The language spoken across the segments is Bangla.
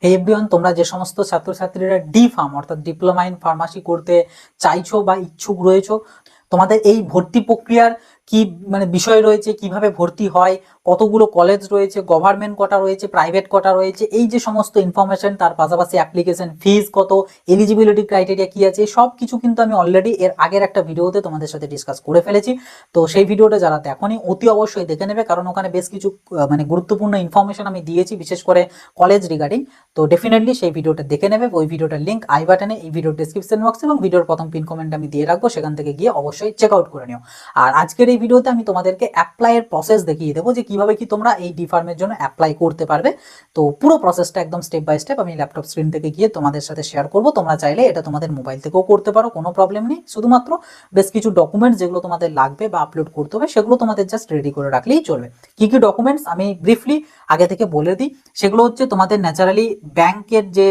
এভরিওয়ান, তোমরা যে সমস্ত ছাত্রছাত্রীরা ডি ফার্ম অর্থাৎ ডিপ্লোমা ইন ফার্মাসি করতে চাইছো বা ইচ্ছুক রয়েছো, তোমাদের এই ভর্তি প্রক্রিয়ার কি বিষয় রয়েছে, কিভাবে ভর্তি হয়, কতগুলো কলেজ রয়েছে, গভর্নমেন্ট কটা রয়েছে, প্রাইভেট কটা রয়েছে, এই যে সমস্ত ইনফরমেশন, তার পাশাপাশি অ্যাপ্লিকেশন ফিজ কত, এলিজিবিলিটি ক্রাইটেরিয়া কি আছে, সব কিছু কিন্তু আমি অলরেডি এর আগের একটা ভিডিওতে তোমাদের সাথে ডিসকাস করে ফেলেছি। তো সেই ভিডিওটা যারা দেখোনি অতি অবশ্যই দেখে নেবে, কারণ ওখানে বেশ কিছু গুরুত্বপূর্ণ ইনফরমেশন আমি দিয়েছি, বিশেষ করে কলেজ রিগার্ডিং। তো ডেফিনেটলি সেই ভিডিওটা দেখে নেবে। ওই ভিডিওটার লিঙ্ক আই বাটনে, এই ভিডিওর ডেসক্রিপশন বক্সে এবং ভিডিওর প্রথম পিন কমেন্ট আমি দিয়ে রাখবো, সেখান থেকে গিয়ে অবশ্যই চেক আউট করে নিও। আর আজকের এই ভিডিওতে আমি তোমাদেরকে অ্যাপ্লাইয়ের প্রসেস দেখিয়ে দেবো, যে কিভাবে কি তোমরা এই ডি ফার্মের জন্য অ্যাপ্লাই করতে পারবে। তো পুরো প্রসেসটা একদম স্টেপ বাই স্টেপ আমি ল্যাপটপ স্ক্রিন থেকে গিয়ে তোমাদের সাথে শেয়ার করবো। তোমরা চাইলে এটা তোমাদের মোবাইল থেকেও করতে পারো, কোনো প্রবলেম নেই। শুধুমাত্র বেশ কিছু ডকুমেন্টস যেগুলো তোমাদের লাগবে বা আপলোড করতে হবে, সেগুলো তোমাদের জাস্ট রেডি করে রাখলেই চলবে। কি কি ডকুমেন্টস আমি ব্রিফলি আগে থেকে বলে দিই। সেগুলো হচ্ছে তোমাদের ন্যাচারালি ব্যাংকের যে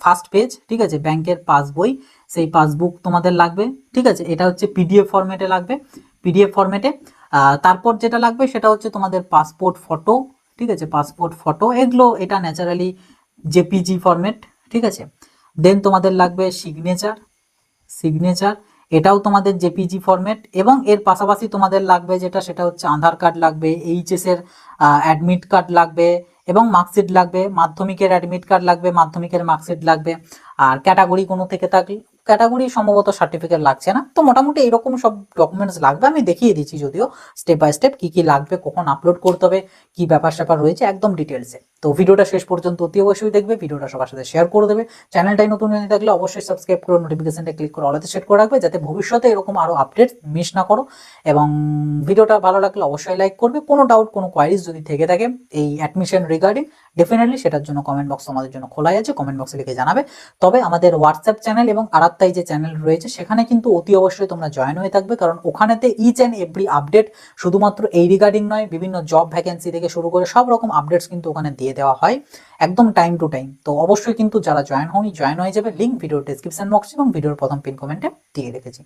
ফার্স্ট পেজ, ঠিক আছে, ব্যাংকের পাসবই, সেই পাসবুক তোমাদের লাগবে, ঠিক আছে। এটা হচ্ছে পিডিএফ ফরম্যাটে লাগবে, পিডিএফ ফরম্যাটে। তারপর যেটা লাগবে সেটা হচ্ছে তোমাদের পাসপোর্ট ফটো, ঠিক আছে, পাসপোর্ট ফটো, এগুলো এটা ন্যাচারালি জেপিজি ফরম্যাট, ঠিক আছে। দেন তোমাদের লাগবে সিগনেচার, সিগনেচার, এটাও তোমাদের জেপিজি ফরম্যাট। এবং এর পাশাপাশি তোমাদের লাগবে যেটা, সেটা হচ্ছে আধার কার্ড লাগবে, এইচএস এর অ্যাডমিট কার্ড লাগবে, এবং মার্কশিট লাগবে, মাধ্যমিকের অ্যাডমিট কার্ড লাগবে, মাধ্যমিকের মার্কশিট লাগবে। আর ক্যাটাগরি কোনো থেকে থাকলে, ক্যাটাগরি সম্ভবত সার্টিফিকেট লাগছে না, তো মোটামুটি এরকম সব ডকুমেন্টস লাগবে। আমি দেখিয়ে দিচ্ছি যদিও স্টেপ বাই স্টেপ কি কি লাগবে, কখন আপলোড করতে হবে, কি ব্যাপার স্যাপার রয়েছে একদম ডিটেলসে। তো ভিডিওটা শেষ পর্যন্ত অতি অবশ্যই দেখবে, ভিডিওটা সবার সাথে শেয়ার করে দেবে। চ্যানেলটাই নতুন হয়ে থাকলে অবশ্যই সাবস্ক্রাইব করে নোটিফিকেশনটা ক্লিক করে অলতে সেট করে রাখবে, যাতে ভবিষ্যতে এরকম আরো আপডেট মিস না করো। এবং ভিডিওটা ভালো লাগলে অবশ্যই লাইক করবে। কোনো ডাউট, কোনো কোয়ারিজ যদি থেকে থাকে এই অ্যাডমিশন রিগার্ডিং, ডেফিনেটলি সেটার জন্য কমেন্ট বক্স আমাদের জন্য খোলাই আছে, কমেন্ট বক্সে লিখে জানাবে। তবে আমাদের হোয়াটসঅ্যাপ চ্যানেল এবং আরাত্তাই যে চ্যানেল রয়েছে, সেখানে কিন্তু অতি অবশ্যই তোমরা জয়েন হয়ে থাকবে, কারণ ওখানেতে ইচ অ্যান্ড এভরি আপডেট, শুধুমাত্র এই রিগার্ডিং নয়, বিভিন্ন জব ভ্যাকেন্সি থেকে শুরু করে সব রকম আপডেটস কিন্তু ওখানে দিয়ে দেওয়া হয় একদম টাইম টু টাইম। তো অবশ্যই কিন্তু যারা জয়েন হয়নি, জয়েন হয়ে যাবে। লিঙ্ক ভিডিওর ডেসক্রিপশন বক্স এবং ভিডিওর প্রথম পিন কমেন্টে দিয়ে রেখেছি।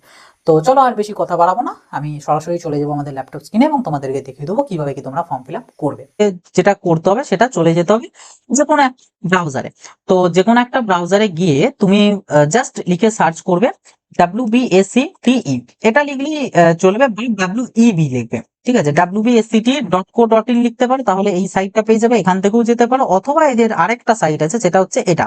তো চলো আর বেশি কথা বাড়াবো না, আমি সরাসরি চলে যাবো আমাদের ল্যাপটপ স্ক্রিনে এবং তোমাদেরকে দেখিয়ে দেবো কিভাবে কি তোমরা ফর্ম ফিল আপ করবে। যেটা করতে হবে সেটা চলে যেতে হবে যে কোনো ব্রাউজারে। তো যে কোনো একটা ব্রাউজারে গিয়ে তুমি জাস্ট লিখে সার্চ করবে WBSCTE, এটা লিখলেই চলবে, বা WEB লিখবে, ঠিক আছে। WBSCT.co.in লিখতে পারো, তাহলে এই সাইটটা পেয়ে যাবে, এখান থেকেও যেতে পারো। অথবা এদের আরেকটা সাইট আছে, সেটা হচ্ছে এটা,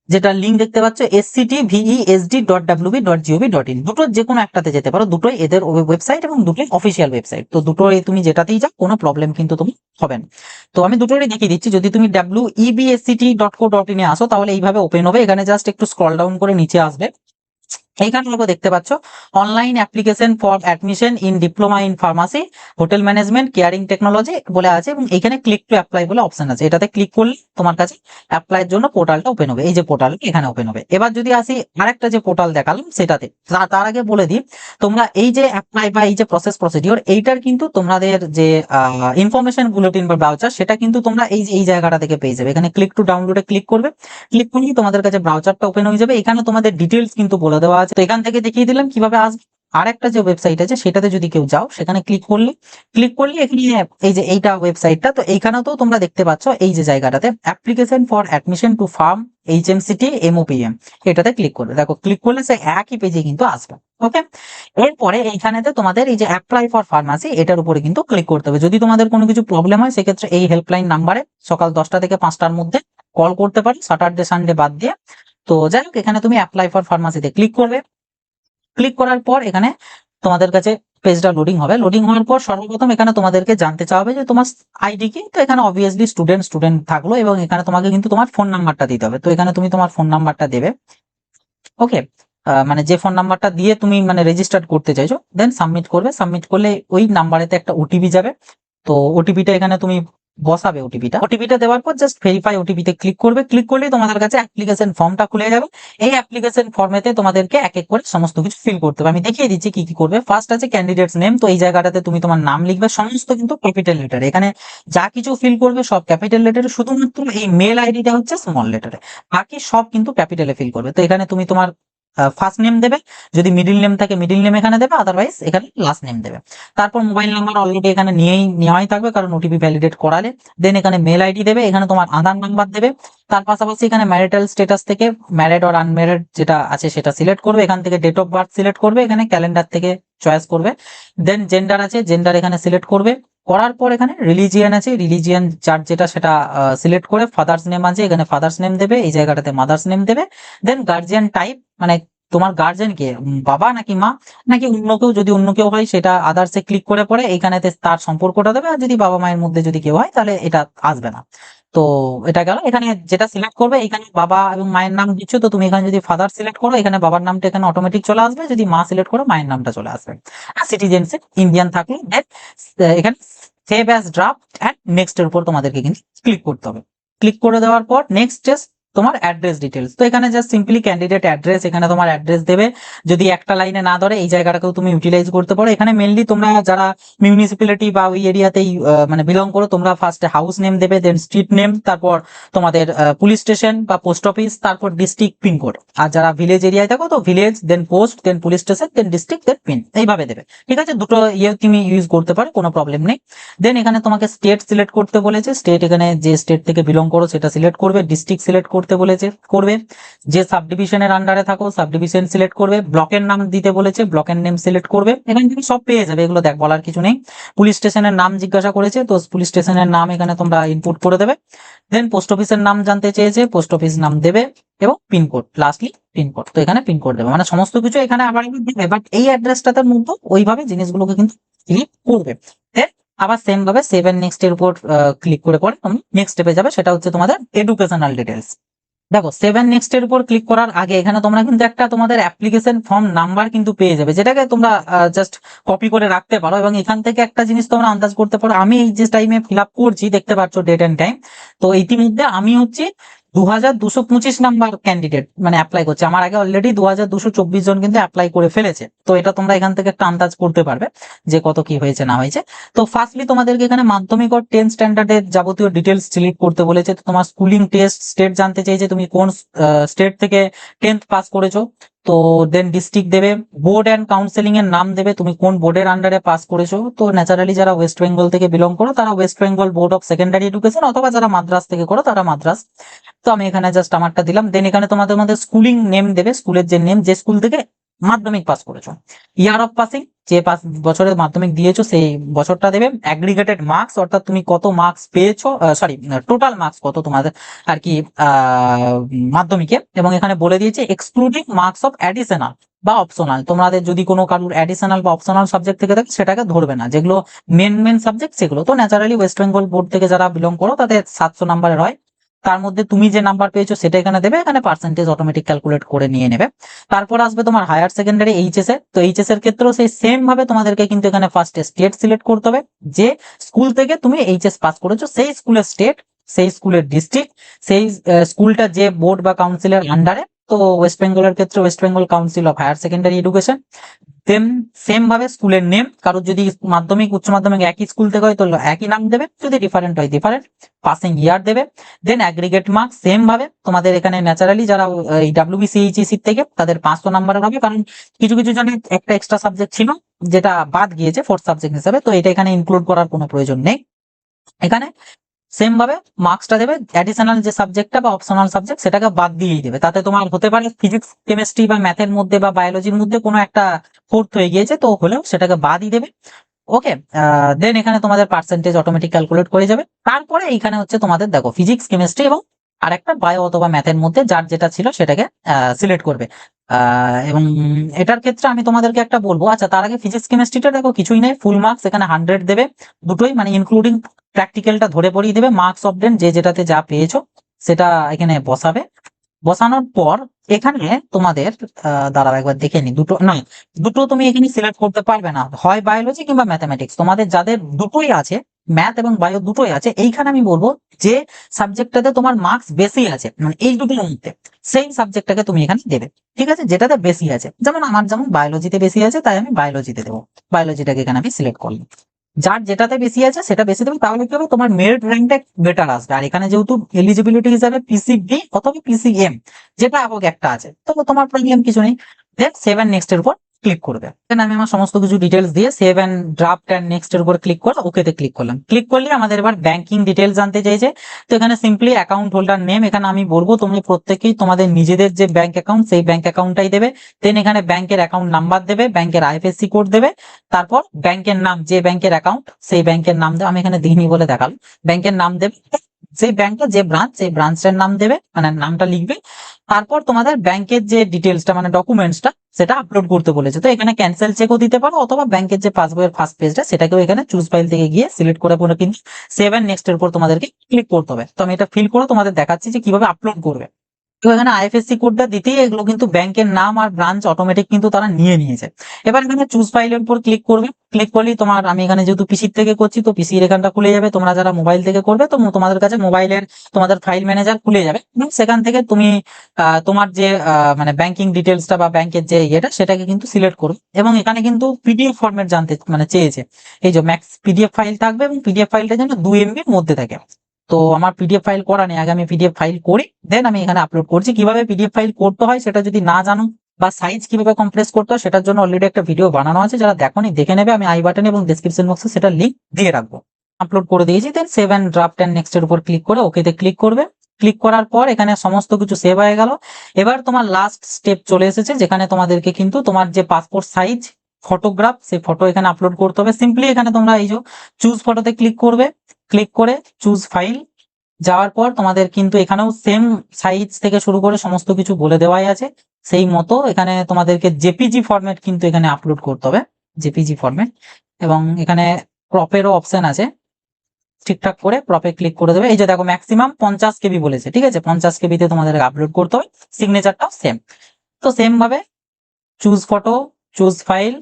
যেটা লিঙ্ক দেখতে পাচ্ছ sctvesd.wb.gov.in, দুটো যে কোনো একটাতে যেতে পারো। দুটোই এদের ওয়েবসাইট এবং দুটোই অফিসিয়াল ওয়েবসাইট। তো দুটোই তুমি যেটাতেই যাও কোনো প্রবলেম কিন্তু তুমি হবে না। তো আমি দুটোরই দেখিয়ে দিচ্ছি। যদি তুমি WEBSCT.co.in এ আসো, তাহলে এইভাবে ওপেন হবে। এখানে জাস্ট একটু স্ক্রল ডাউন করে নিচে আসবে, এইখানে দেখো দেখতে পাচ্ছ online application for admission in diploma in pharmacy, hotel management, caring technology বলে আছে, এবং এখানে ক্লিক টু অ্যাপ্লাই বলে অপশন আছে। এটাতে ক্লিক করলে তোমার কাছে অ্যাপ্লাইয়ের জন্য পোর্টালটা ওপেন হবে। এই যে পোর্টাল এখানে ওপেন হবে। এবার যদি আসি আরেকটা যে পোর্টাল দেখালাম সেটাতে, তার আগে বলে দিই, তোমরা এই যে অ্যাপ্লাই বা এই যে প্রসিডিওর, এইটার কিন্তু তোমাদের যে ইনফরমেশন বুলেটিন বা ব্রাউচার, সেটা কিন্তু তোমরা এই জায়গাটা থেকে পেয়ে যাবে। এখানে ক্লিক টু ডাউনলোডে ক্লিক করবে, ক্লিক করলেই তোমাদের কাছে ব্রাউচারটা ওপেন হয়ে যাবে। এখানে তোমাদের ডিটেলস কিন্তু বলে দেওয়া আছে। তো এখান থেকে দেখিয়ে দিলাম কিভাবে আসবে। আরেকটা যে ওয়েবসাইট আছে সেটাতে যদি কেউ যাও, সেখানে ক্লিক করলে এখানে এই যে এইটা ওয়েবসাইটটা, তো এইখানেও তোমরা দেখতে পাচ্ছ এই যে জায়গাটাতে application for admission to form HMCT MOPM, এটাতে ক্লিক করবে। দেখো ক্লিক করলে সেই একই পেজে কিন্তু আসবে। ওকে, এরপরে এইখানেতে তোমাদের এই যে অ্যাপ্লাই ফর ফার্মাসি, এটার উপরে কিন্তু ক্লিক করতে হবে। যদি তোমাদের কোনো কিছু প্রবলেম হয়, সেক্ষেত্রে এই হেল্পলাইন নাম্বারে সকাল 10টা থেকে 5টার মধ্যে কল করতে পারো, স্যাটারডে সানডে বাদ দিয়ে। তো যাই হোক, এখানে তুমি অ্যাপ্লাই ফর ফার্মাসিতে ক্লিক করবে। ক্লিক করার পর এখানে তোমাদের কাছে পেজটা লোডিং হবে। লোডিং হওয়ার পর সর্বপ্রথম এখানে তোমাদেরকে জানতে চাওয়া হবে যে তোমার আইডি কি। তো এখানে অবভিয়াসলি স্টুডেন্ট থাকলো, এবং এখানে তোমাকে কিন্তু তোমার ফোন নাম্বারটা দিতে হবে। তো এখানে তুমি তোমার ফোন নাম্বারটা দেবে। ওকে, মানে যে ফোন নাম্বারটা দিয়ে তুমি রেজিস্টার করতে চাইছো, দেন সাবমিট করবে। সাবমিট করলে ওই নাম্বারেতে একটা ওটিপি যাবে। তো ওটিপিটা এখানে তুমি বসাবে। ওটিপিটা দেওয়ার পর জাস্ট ভেরিফাই ওটিপিতে ক্লিক করবে। ক্লিক করলেই তোমাদের কাছে অ্যাপ্লিকেশন ফর্মটা খুলে যাবে। এই অ্যাপ্লিকেশন ফর্মেতে তোমাদেরকে এক এক করে সমস্ত কিছু ফিল করতে হবে। আমি দেখিয়ে দিচ্ছি কি কি করবে। ফার্স্ট আছে ক্যান্ডিডেটস নেম। তো এই জায়গাটাতে তুমি তোমার নাম লিখবে, সমস্ত কিন্তু ক্যাপিটাল লেটারে। এখানে যা কিছু ফিল করবে সব ক্যাপিটাল লেটারে, শুধুমাত্র এই মেল আইডিটা হচ্ছে স্মল লেটারে, বাকি সব কিন্তু ক্যাপিটালে ফিল করবে। তো এখানে তুমি তোমার ফার্স্ট নেম দেবে, যদি মিডিল নেম থাকে মিডিল নেম এখানে দেবে, আদারওয়াইজ এখানে লাস্ট নেম দেবে। তারপর মোবাইল নাম্বার অলরেডি এখানে নেওয়াই থাকবে, কারণ ওটিপি ভ্যালিডেট করালে। দেন এখানে মেল আইডি দেবে, এখানে তোমার আধার নাম্বার দেবে। তার পাশাপাশি এখানে ম্যারিটাল স্ট্যাটাস থেকে ম্যারিড অর আনম্যারিড যেটা আছে সেটা সিলেক্ট করবে, এখান থেকে ডেট অফ বার্থ সিলেক্ট করবে, এখানে ক্যালেন্ডার থেকে চয়েস করবে, দেন জেন্ডার আছে জেন্ডার এখানে সিলেক্ট করবে, করার পর এখানে রিলিজিয়ান আছে রিলিজিয়ান যার যেটা সেটা সিলেক্ট করে, ফাদার্স নেম আছে এখানে ফাদার্স নেম দেবে, এই জায়গাটাতে মাদার্স নেম দেবে, দেন গার্জিয়ান টাইপ মানে তোমার গার্জেন কে বাবা নাকি মা নাকি অন্য কেউ, যদি অন্য কেউ হয় সেটা আদার্সে ক্লিক করে পরে এইখানেতে তার সম্পর্কটা দেবে, আর যদি বাবা মায়ের মধ্যে যদি কেউ হয় তাহলে এটা আসবে না। তো এটা গেল, এখানে যেটা সিলেক্ট করবে এখানে বাবা এবং মায়ের নাম দিচ্ছ, তো তুমি এখানে যদি ফাদার সিলেক্ট করো এখানে বাবার নামটা এখানে অটোমেটিক চলে আসবে, যদি মা সিলেক্ট করো মায়ের নামটা চলে আসবে। আর সিটিজেনশিপ ইন্ডিয়ান থাকলে এখানে save as draft and next এর উপর তোমাদেরকে কিন্তু ক্লিক করতে হবে। ক্লিক করে দেওয়ার পর নেক্সট জাস্ট তোমার অ্যাড্রেস ডিটেলস, তো এখানে জাস্ট সিম্পলি ক্যান্ডিডেট অ্যাড্রেস, এখানে তোমার অ্যাড্রেস দেবে, যদি একটা লাইনে না ধরে এই জায়গাটাকেও তুমি ইউটিলাইজ করতে পারো। এখানে মেনলি তোমরা যারা মিউনিসিপ্যালিটি বা ওই এরিয়াতেই মানে বিলং করো তোমরা ফার্স্টে হাউস নেম দেবে, দেন স্ট্রিট নেম, তারপর তোমাদের পুলিশ স্টেশন বা পোস্ট অফিস, তারপর ডিস্ট্রিক্ট পিনকোড। আর যারা ভিলেজ এরিয়ায় থাকো তো ভিলেজ, দেন পোস্ট, দেন পুলিশ স্টেশন, দেন ডিস্ট্রিক্ট, দেন পিন, এইভাবে দেবে। ঠিক আছে, দুটো ইয়ে তুমি ইউজ করতে পারো, কোনো প্রবলেম নেই। দেন এখানে তোমাকে স্টেট সিলেক্ট করতে বলেছে, স্টেট এখানে যে স্টেট থেকে বিলং করো সেটা সিলেক্ট করবে, ডিস্ট্রিক্ট সিলেক্ট করতে বলেছে করবে, যে সাব ডিভিশনের আন্ডারে থাকো সাব ডিভিশন সিলেক্ট করবে, ব্লকের নাম দিতে বলেছে ব্লকের নেম সিলেক্ট করবে, এখানে তুমি সব পেয়ে যাবে, এগুলো দেখ বলার কিছু নেই। পুলিশ স্টেশনের নাম জিজ্ঞাসা করেছে, তো পুলিশ স্টেশনের নাম এখানে তোমরা ইনপুট করে দেবে। দেন পোস্ট অফিসের নাম জানতে চেয়েছে, পোস্ট অফিস নাম দেবে, এবং পিনকোড, লাস্টলি পিনকোড, তো এখানে পিনকোড দেবে, মানে সমস্ত কিছু এখানে আবার দেবে, বাট এই অ্যাড্রেসটাতে মধ্যে ওইভাবে জিনিসগুলোকে কিন্তু ক্লিক করবে। দেন আবার সেম ভাবে সেভ এন্ড নেক্সট এর উপর ক্লিক করে পরে তুমি নেক্সট স্টেপে যাবে, সেটা হচ্ছে তোমাদের এডুকেশনাল ডিটেলস। দেখো সেভেন নেক্সট এর উপর ক্লিক করার আগে এখানে তোমরা কিন্তু একটা তোমাদের অ্যাপ্লিকেশন ফর্ম নাম্বার কিন্তু পেয়ে যাবে, যেটাকে তোমরা জাস্ট কপি করে রাখতে পারো, এবং এখান থেকে একটা জিনিস তোমরা আন্দাজ করতে পারো। আমি এই যে টাইমে ফিল আপ করছি দেখতে পাচ্ছ ডেট এন্ড টাইম, তো ইতিমধ্যে আমি হচ্ছে 2225 নাম্বার ক্যান্ডিডেট মানে অ্যাপ্লাই করছে, আমার আগে অলরেডি 2224 জন কিন্তু অ্যাপ্লাই করে ফেলেছে। তো এটা তোমরা এখান থেকে একটা আন্দাজ করতে পারবে যে কত কি হয়েছে না হয়েছে। তো ফার্স্টলি তোমাদেরকে এখানে মাধ্যমিক ও 10 স্ট্যান্ডার্ডের যাবতীয় ডিটেলস সিলেক্ট করতে বলেছে, তো তোমার স্কুলিং টেস্ট স্টেট জানতে চাইছে, তুমি কোন স্টেট থেকে 10th পাস করেছো, তো দেন ডিস্ট্রিক্ট দেবে, বোর্ড এন্ড কাউন্সেলিং এর নাম দেবে, তুমি কোন বোর্ডের আন্ডারে পাস করেছো, তো ন্যাচারালি যারা ওয়েস্ট বেঙ্গল থেকে বিলং করো তারা West Bengal board of secondary education, অথবা যারা মাদ্রাস থেকে করো তারা মাদ্রাস। তো আমি এখানে জাস্ট আমারটা দিলাম। দেন এখানে তোমাদের মধ্যে স্কুলিং নেম দেবে, স্কুলের যে নেম, যে স্কুল থেকে মাধ্যমিক পাস করেছো, ইয়ার অফ পাসিং, যে বছরের মাধ্যমিক দিয়েছো সেই বছরটা দেবে, অ্যাগ্রিগেটেড মার্কস অর্থাৎ তুমি কত মার্কস পেয়েছো, সরি টোটাল মার্কস কত তোমাদের আর কি মাধ্যমিকে, এবং এখানে বলে দিয়েছে এক্সক্লুডিং মার্কস অফ অ্যাডিশনাল বা অপশনাল, তোমাদের যদি কোনো কারোর অ্যাডিশনাল বা অপশনাল সাবজেক্ট থেকে থাকে সেটাকে ধরবে না, যেগুলো মেন সাবজেক্ট সেগুলো। তো ন্যাচারালি ওয়েস্ট বেঙ্গল বোর্ড থেকে যারা বিলং করো তাদের 700 নাম্বারের হয়, তার মধ্যে তুমি যে নাম্বার পেয়েছো সেটা এখানে দেবে, এখানে পার্সেন্টেজ অটোমেটিক ক্যালকুলেট করে নিয়ে নেবে। তারপর আসবে তোমার হায়ার সেকেন্ডারি এইচএস এর, তো এইচএস এর ক্ষেত্রেও সেই সেম ভাবে তোমাদেরকে কিন্তু এখানে ফার্স্টে স্টেট সিলেক্ট করতে হবে, যে স্কুল থেকে তুমি এইচএস পাস করেছো সেই স্কুলের স্টেট, সেই স্কুলের ডিস্ট্রিক্ট, সেই স্কুলটা যে বোর্ড বা কাউন্সিলের আন্ডারে, তো ওয়েস্ট বেঙ্গলের ক্ষেত্রে west Bengal council of higher secondary education. Then same ভাবে স্কুলের নেম, কারোর যদি মাধ্যমিক উচ্চ মাধ্যমিক একই স্কুল থেকে হয় তো একই নাম দেবে, যদি ডিফারেন্ট হয় ডিফারেন্ট, পাসিং ইয়ার দেবে। দেন অ্যাগ্রিগেট মার্কস সেম ভাবে তোমাদের এখানে ন্যাচারালি যারা এই ডাব্লিউবিসিএইচএসি থেকে তাদের 500 নাম্বারের হবে, কারণ কিছু কিছু জনের একটা এক্সট্রা সাবজেক্ট ছিল যেটা বাদ গিয়েছে ফোর্থ সাবজেক্ট হিসাবে, তো এটা এখানে ইনক্লুড করার কোনো প্রয়োজন নেই। এখানে সেম ভাবে মার্কসটা দেবে, অ্যাডিশনাল যে সাবজেক্টটা বা অপশনাল সাবজেক্ট সেটাকে বাদ দিয়েই দেবে, তাতে তোমার হতে পারে ফিজিক্স কেমিস্ট্রি বা ম্যাথের মধ্যে বা বায়োলজির মধ্যে কোনো একটা ফোর্থ হয়ে গিয়েছে, তো হলেও সেটাকে বাদই দেবে। ওকে, দেন এখানে তোমাদের পার্সেন্টেজ অটোমেটিক ক্যালকুলেট করে যাবে। তারপরে এইখানে হচ্ছে তোমাদের দেখো ফিজিক্স কেমিস্ট্রি এবং আরেকটা বায়ো অথবা ম্যাথের মধ্যে যার যেটা ছিল সেটাকে সিলেক্ট করবে। এবং এটার ক্ষেত্রে আমি তোমাদেরকে একটা বলবো, আচ্ছা তার আগে ফিজিক্স কেমিস্ট্রিটা দেখো কিছুই নেই, ফুল মার্কস এখানে 100 দেবে, দুটোই মানে ইনক্লুডিং প্র্যাকটিক্যালটা ধরে পড়িয়ে দেবে, মার্কস অফ দেন যে যেটাতে যা পেয়েছো সেটা এখানে বসাবে। বসানোর পর এখানে তোমাদের দাঁড়াও একবার দেখে নি, দুটো তুমি এখানে সিলেক্ট করতে পারবে না, হয় বায়োলজি কিংবা ম্যাথামেটিক্স, তোমাদের যাদের দুটোই আছে ম্যাথ এবং বায়ো দুটোই আছে, এইখানে আমি বলবো যে সাবজেক্টটাতে তোমার মার্কস বেশি আছে মানে এই দুটোর মধ্যে সেই সাবজেক্টটাকে তুমি এখানে দেবে। ঠিক আছে, যেটাতে বেশি আছে, যেমন আমার যেমন বায়োলজিতে বেশি আছে তাই আমি বায়োলজিতে দেবো, বায়োলজিটাকে এখানে আমি সিলেক্ট করলাম। যার যেটাতে বেশি আছে সেটা বেশি দেবে, তাহলে কি হবে তোমার মেরিট র্যাঙ্কটা বেটার আসবে। আর এখানে যেহেতু এলিজিবিলিটি হিসাবে পিসিবি অথবা পিসিএম যেটা হোক একটা আছে, তো তোমার প্রবলেম কিছু নেই। দেন সেভেন নেক্সট এর উপর ক্লিক করবে। দেন আমি আমার সমস্ত কিছু ডিটেলস দিয়ে save and draft and next এর উপর ক্লিক করে ওকেতে ক্লিক করলাম। ক্লিক করলে আমাদের এবার ব্যাংকিং ডিটেলস জানতে চাইছে। তো এখানে সিম্পলি অ্যাকাউন্ট হোল্ডার নেম, এখানে আমি বলবো তোমরা প্রত্যেকেই তোমাদের নিজেদের যে ব্যাংক অ্যাকাউন্ট সেই ব্যাংক অ্যাকাউন্টটাই দেবে। দেন এখানে ব্যাংকের অ্যাকাউন্ট নাম্বার দেবে, ব্যাংকের আইএফএসসি কোড দেবে, তারপর ব্যাংকের নাম, যে ব্যাংকের অ্যাকাউন্ট সেই ব্যাংকের নাম দেবে। আমি এখানে দিইনি বলে দেখালাম। ব্যাংকের নাম দেবে, যে ব্যাংকের যে ব্রাঞ্চ সেই ব্রাঞ্চের নাম দেবে, মানে নামটা লিখবে। তারপর তোমাদের ব্যাংকের যে ডিটেলসটা মানে ডকুমেন্টসটা সেটা আপলোড করতে বলেছে। তো এখানে ক্যান্সেল চেকও দিতে পারো, অথবা ব্যাংকের যে পাসবইয়ের ফার্স্ট পেজটা সেটাকেও এখানে চুজ ফাইল থেকে গিয়ে সিলেক্ট করে পরে কিন্তু সেভ এন্ড নেক্সট এর উপর তোমাদেরকে ক্লিক করতে হবে। তো আমি এটা ফিল করে তোমাদের দেখাচ্ছি যে কিভাবে আপলোড করবে। তো এখানে আইএফএসসি কোডটা দিতেই এগুলো কিন্তু ব্যাংকের নাম আর ব্রাঞ্চ অটোমেটিক কিন্তু তারা নিয়ে নিয়েছে। এবার এখানে চুজ ফাইলের উপর ক্লিক করবে। ক্লিক করলেই তোমার, আমি এখানে যেহেতু পিসির থেকে করছি তো পিসির এখানটা খুলে যাবে। তোমরা যারা মোবাইল থেকে করবে তো তোমাদের কাছে মোবাইলের তোমাদের ফাইল ম্যানেজার খুলে যাবে। সেখান থেকে তুমি তোমার যে মানে ব্যাংকিং ডিটেলসটা বা ব্যাংকের যে ইয়েটা সেটাকে কিন্তু সিলেক্ট করবে। এবং এখানে কিন্তু পিডিএফ ফরম্যাট জানতে মানে চেয়েছে। এই যে ম্যাক্স পিডিএফ ফাইল থাকবে এবং পিডিএফ ফাইলটা যেন 2 MB এর মধ্যে থাকে। তো আমার পিডিএফ ফাইল করা নেই, আগে আমি পিডিএফ ফাইল করি দেন আমি এখানে আপলোড করছি। কিভাবে পিডিএফ ফাইল করতে হয় সেটা যদি না জানো, বা সাইজ কিভাবে কমপ্রেস করতে হয় সেটার জন্য অলরেডি একটা ভিডিও বানানো আছে, যারা দেখোনি দেখে নেবে, আমি আই বাটন এবং ডেসক্রিপশন বক্সে সেটা লিংক দিয়ে রাখবো। আপলোড করে দিয়েছি, then save and draft and next এর উপর ক্লিক করে ওকেতে ক্লিক করবে। ক্লিক করার পর এখানে সমস্ত কিছু সেভ হয়ে গেল। এবার তোমার লাস্ট স্টেপ চলে এসেছে, যেখানে তোমাদেরকে কিন্তু তোমার যে পাসপোর্ট সাইজ ফটোগ্রাফ সেই ফটো এখানে আপলোড করতে হবে। সিম্পলি এখানে তোমরা এই যে চুজ ফটোতে ক্লিক করবে, ক্লিক করে চুজ ফাইল যাওয়ার পর তোমাদের কিন্তু এখানেও সেম সাইজ থেকে শুরু করে সমস্ত কিছু বলে দেওয়াই আছে। সেই মতো এখানে তোমাদেরকে জেপিজি ফরম্যাট কিন্তু এখানে আপলোড করতে হবে, জেপিজি ফরম্যাট। এবং এখানে ক্রপেরও অপশন আছে, ঠিকঠাক করে ক্রপে ক্লিক করে দেবে। এই যে দেখো ম্যাক্সিমাম 50 KB বলেছে, ঠিক আছে, 50 KB তে তোমাদের আপলোড করতে হবে। সিগনেচারটাও সেম। তো সেম ভাবে choose photo, choose file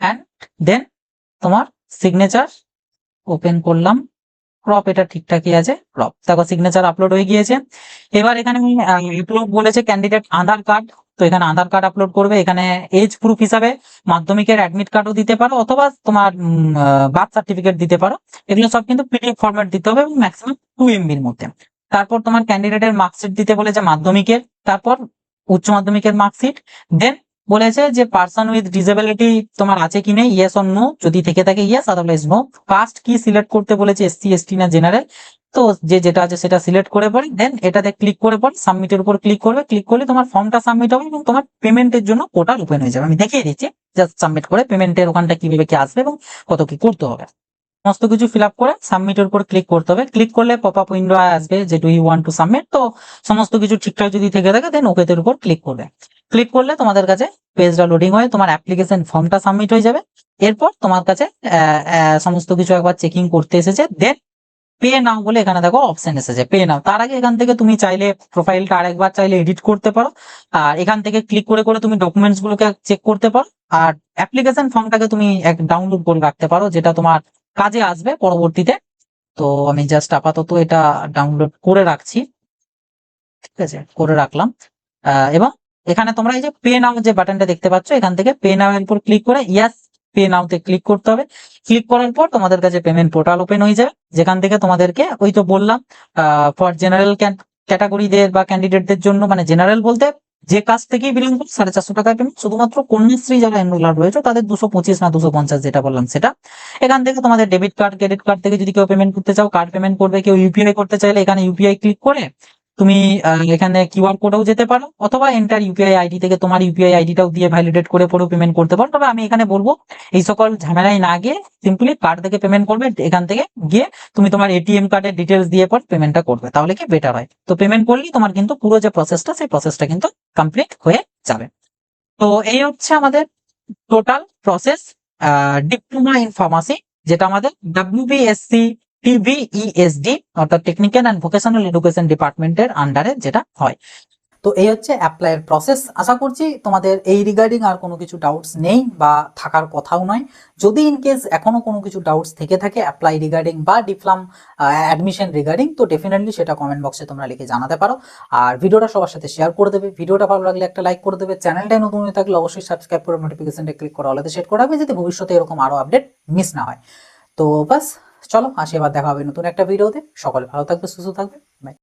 and then তোমার সিগনেচার ওপেন করলাম। ক্রপ এটা ঠিকঠাকই আছে, ক্রপ দেখো সিগনেচার আপলোড হয়ে গিয়েছে। এবার এখানে আপলোড বলেছে ক্যান্ডিডেট আধার কার্ড। তো এখানে আধার কার্ড আপলোড করবে। এখানে এজ প্রুফ হিসাবে মাধ্যমিকের অ্যাডমিট কার্ডও দিতে পারো, অথবা তোমার বার্থ সার্টিফিকেট দিতে পারো। এগুলো সব কিন্তু পিডিএফ ফরম্যাট দিতে হবে এবং ম্যাক্সিমাম 2 MB এর মধ্যে। তারপর তোমার ক্যান্ডিডেটের মার্কশিট দিতে বলেছে মাধ্যমিকের, তারপর উচ্চ মাধ্যমিকের মার্কশিট। দেন বলেছে যে পার্সন উইথ ডিসেবিলিটি তোমার আছে কি নেই, ইয়েস অর নো, যদি থেকে থাকে ইয়েস, আদারওয়াইজ নো। কাস্ট কি সিলেক্ট করতে বলেছে, এসসি এসটি না জেনারেল। তো যে যেটা আছে সেটা সিলেক্ট করে পরে দেন এটাতে ক্লিক করে পর সাবমিটের উপর ক্লিক করবে। ক্লিক করলে তোমার ফর্মটা সাবমিট হবে এবং তোমার পেমেন্টের জন্য পোর্টাল ওপেন হয়ে যাবে। আমি দেখিয়ে দিচ্ছি জাস্ট সাবমিট করে পেমেন্টের ওখানটা কিভাবে কি আসবে এবং কত কি করতে হবে। সমস্ত কিছু ফিল আপ করে সাবমিটের উপর ক্লিক করতে হবে। ক্লিক করলে পপ আপ উইন্ডো আসবে যে do you want to submit. তো সমস্ত কিছু ঠিকঠাক যদি থেকে থাকে দেন ওকের উপর ক্লিক করবে। ক্লিক করলে তোমাদের কাছে পেজটা লোডিং হয়ে তোমার অ্যাপ্লিকেশন ফর্মটা সাবমিট হয়ে যাবে। এরপর তোমার কাছে সমস্ত কিছু একবার চেকিং করতে এসেছে। দেন পে নাও বলে এখানে দেখো অপশন এসেছে, পে নাও। তার আগে এখান থেকে তুমি চাইলে প্রোফাইলটা আরেকবার চাইলে এডিট করতে পারো। আর এখান থেকে ক্লিক করে করে তুমি ডকুমেন্টস গুলোকে চেক করতে পারো। আর অ্যাপ্লিকেশন ফর্মটাকে তুমি এক ডাউনলোড করে রাখতে পারো, যেটা তোমার কাজে আসবে পরবর্তীতে। তো আমি জাস্ট আপাতত এটা ডাউনলোড করে রাখছি, ঠিক আছে, করে রাখলাম। এবং এখানে তোমরা এই যে পে নাও যে বাটনটা দেখতে পাচ্ছ, এখান থেকে পে নাও এর উপর ক্লিক করে ইয়াস পে নাওতে ক্লিক করতে হবে। ক্লিক করার পর তোমাদের কাছে পেমেন্ট পোর্টাল ওপেন হয়ে যাবে, যেখান থেকে তোমাদেরকে ওই তো বললাম ফর জেনারেল ক্যাটাগরিদের বা ক্যান্ডিডেটদের জন্য, মানে জেনারেল বলতে যে কাজ থেকেই বিলং করে 450 টাকায় পেমেন্ট। শুধুমাত্র কন্যাশ্রী যারা এনরোলার রয়েছে তাদের 225 না 250 যেটা বললাম সেটা। এখান থেকে তোমাদের ডেবিট কার্ড ক্রেডিট কার্ড থেকে যদি কেউ পেমেন্ট করতে চাও কার্ড পেমেন্ট করবে, কেউ ইউপিআই করতে চাইলে এখানে ইউপিআই ক্লিক করে তুমি এখানে কিউআর কোডেও যেতে পারো, অথবা এন্টার ইউপিআই আইডি থেকে তোমার ইউপিআই আইডিটাও দিয়ে ভ্যালিডেট করে পরেও পেমেন্ট করতে পারো। তবে আমি এখানে বলবো এই সকল ঝামেলায় না গিয়ে সিম্পলি কার্ড থেকে পেমেন্ট করবে। এখান থেকে গিয়ে তুমি তোমার এটিএম কার্ডের ডিটেলস দিয়ে পর পেমেন্টটা করবে, তাহলে কি বেটার হয়। তো পেমেন্ট করলেই তোমার কিন্তু পুরো যে প্রসেসটা সেই প্রসেসটা কিন্তু কমপ্লিট হয়ে যাবে। তো এই হচ্ছে আমাদের total process diploma in pharmacy, যেটা আমাদের WBSc TVESD অর্থাৎ টেকনিক্যাল অ্যান্ড ভোকেশনাল এডুকেশন ডিপার্টমেন্টের আন্ডারে যেটা হয়। তো এই হচ্ছে অ্যাপ্লাইয়ের প্রসেস। আশা করছি তোমাদের এই রিগার্ডিং আর কোনো কিছু ডাউটস নেই বা থাকার কথাও নয়। যদি ইন কেস এখনো কোনো কিছু ডাউটস থেকে থাকে অ্যাপ্লাই রিগার্ডিং বা ডিপ্লোমা অ্যাডমিশন রিগার্ডিং, তো ডেফিনেটলি সেটা কমেন্ট বক্সে তোমরা লিখে জানাতে পারো। আর ভিডিওটা সবার সাথে শেয়ার করে দেবে। ভিডিওটা ভালো লাগলে একটা লাইক করে দেবে। চ্যানেলটাই নতুন হয়ে থাকলে অবশ্যই সাবস্ক্রাইব করে নোটিফিকেশনটা ক্লিক করে অলতে সেট করে রাখবে, যাতে ভবিষ্যতে এরকম আরো আপডেট মিস না হয়। তো বাস চলো আসি, এবার দেখা হবে নতুন একটা ভিডিওতে। সকলে ভালো থাকবে, সুস্থ থাকবে, বাই।